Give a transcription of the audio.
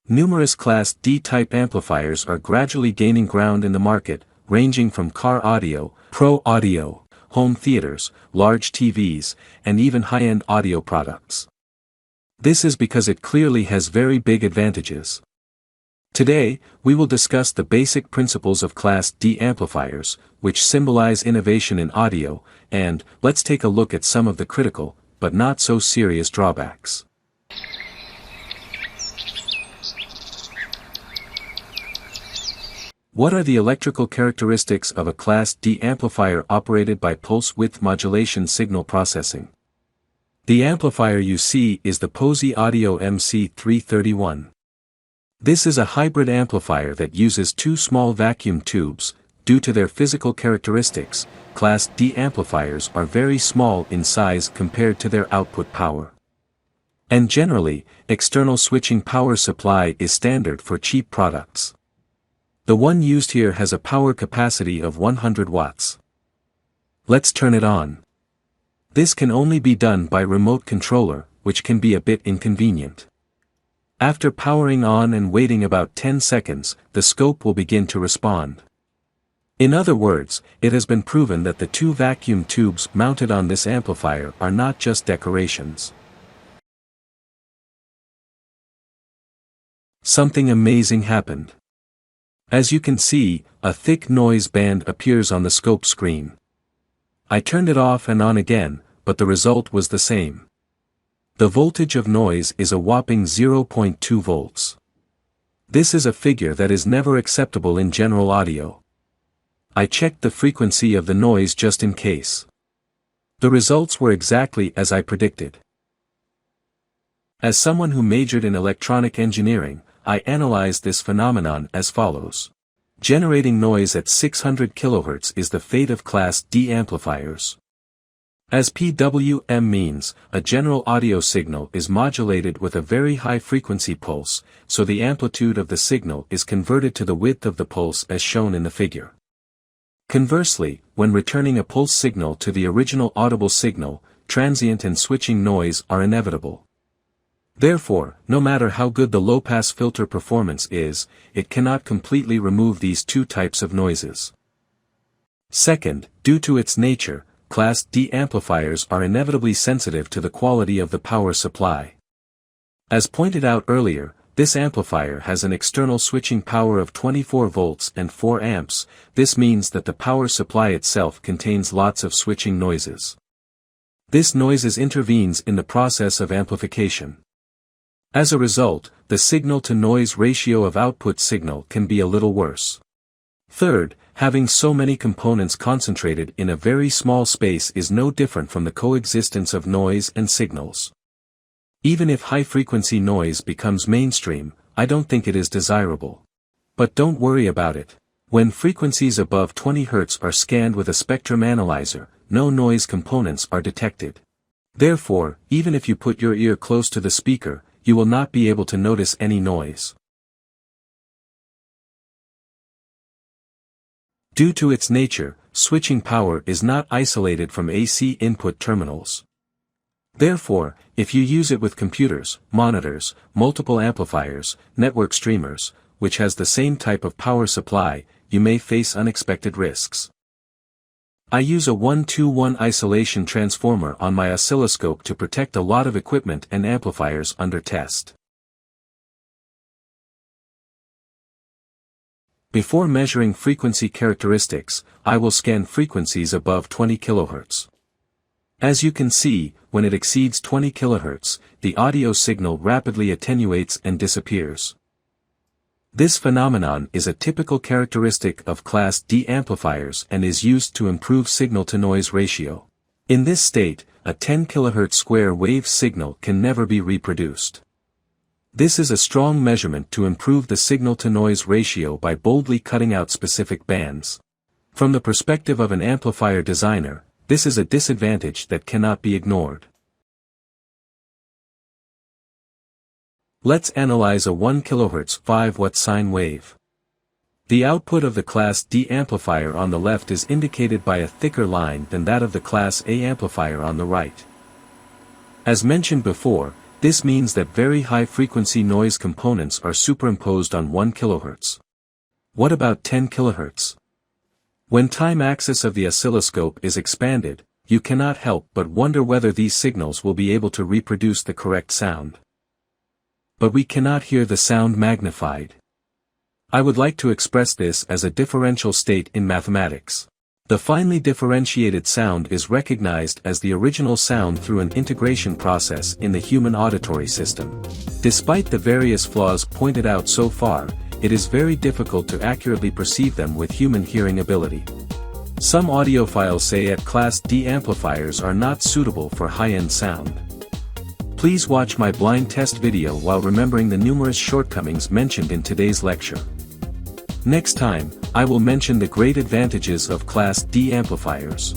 Numerous Class D-type amplifiers are gradually gaining ground in the market, ranging from car audio, pro audio, home theaters, large TVs, and even high-end audio products. This is because it clearly has very big advantages. Today, we will discuss the basic principles of Class D amplifiers, which symbolize innovation in audio, and let's take a look at some of the critical, but not so serious drawbacks. What are the electrical characteristics of a Class D amplifier operated by pulse width modulation signal processing? The amplifier you see is the Fosi Audio MC331. This is a hybrid amplifier that uses two small vacuum tubes. Due to their physical characteristics, Class D amplifiers are very small in size compared to their output power. And generally, external switching power supply is standard for cheap products. The one used here has a power capacity of 100 watts. Let's turn it on. This can only be done by remote controller, which can be a bit inconvenient. After powering on and waiting about 10 seconds, the scope will begin to respond. In other words, it has been proven that the two vacuum tubes mounted on this amplifier are not just decorations. Something amazing happened. As you can see, a thick noise band appears on the scope screen. I turned it off and on again, but the result was the same. The voltage of noise is a whopping 0.2 volts. This is a figure that is never acceptable in general audio. I checked the frequency of the noise just in case. The results were exactly as I predicted. As someone who majored in electronic engineering, I analyzed this phenomenon as follows. Generating noise at 600 kHz is the fate of Class D amplifiers. As PWM means, a general audio signal is modulated with a very high frequency pulse, so the amplitude of the signal is converted to the width of the pulse as shown in the figure. Conversely, when returning a pulse signal to the original audible signal, transient and switching noise are inevitable. Therefore, no matter how good the low-pass filter performance is, it cannot completely remove these two types of noises. Second, due to its nature, Class D amplifiers are inevitably sensitive to the quality of the power supply. As pointed out earlier, this amplifier has an external switching power of 24 volts and 4 amps, this means that the power supply itself contains lots of switching noises. This noises intervenes in the process of amplification. As a result, the signal-to-noise ratio of output signal can be a little worse. Third, having so many components concentrated in a very small space is no different from the coexistence of noise and signals. Even if high-frequency noise becomes mainstream, I don't think it is desirable. But don't worry about it. When frequencies above 20 Hz are scanned with a spectrum analyzer, no noise components are detected. Therefore, even if you put your ear close to the speaker, you will not be able to notice any noise. Due to its nature, switching power is not isolated from AC input terminals. Therefore, if you use it with computers, monitors, multiple amplifiers, network streamers, which has the same type of power supply, you may face unexpected risks. I use a 1-to-1 isolation transformer on my oscilloscope to protect a lot of equipment and amplifiers under test. Before measuring frequency characteristics, I will scan frequencies above 20 kHz. As you can see, when it exceeds 20 kHz, the audio signal rapidly attenuates and disappears. This phenomenon is a typical characteristic of Class D amplifiers and is used to improve signal-to-noise ratio. In this state, a 10 kHz square wave signal can never be reproduced. This is a strong measurement to improve the signal-to-noise ratio by boldly cutting out specific bands. From the perspective of an amplifier designer, this is a disadvantage that cannot be ignored. Let's analyze a 1 kHz 5-watt sine wave. The output of the Class D amplifier on the left is indicated by a thicker line than that of the Class A amplifier on the right. As mentioned before, This means that very high-frequency noise components are superimposed on 1 kHz. What about 10 kHz? When time axis of the oscilloscope is expanded, you cannot help but wonder whether these signals will be able to reproduce the correct sound. But we cannot hear the sound magnified. I would like to express this as a differential state in mathematics. The finely differentiated sound is recognized as the original sound through an integration process in the human auditory system. Despite the various flaws pointed out so far, it is very difficult to accurately perceive them with human hearing ability. Some audiophiles say that Class D amplifiers are not suitable for high-end sound. Please watch my blind test video while remembering the numerous shortcomings mentioned in today's lecture. Next time, I will mention the great advantages of Class D amplifiers.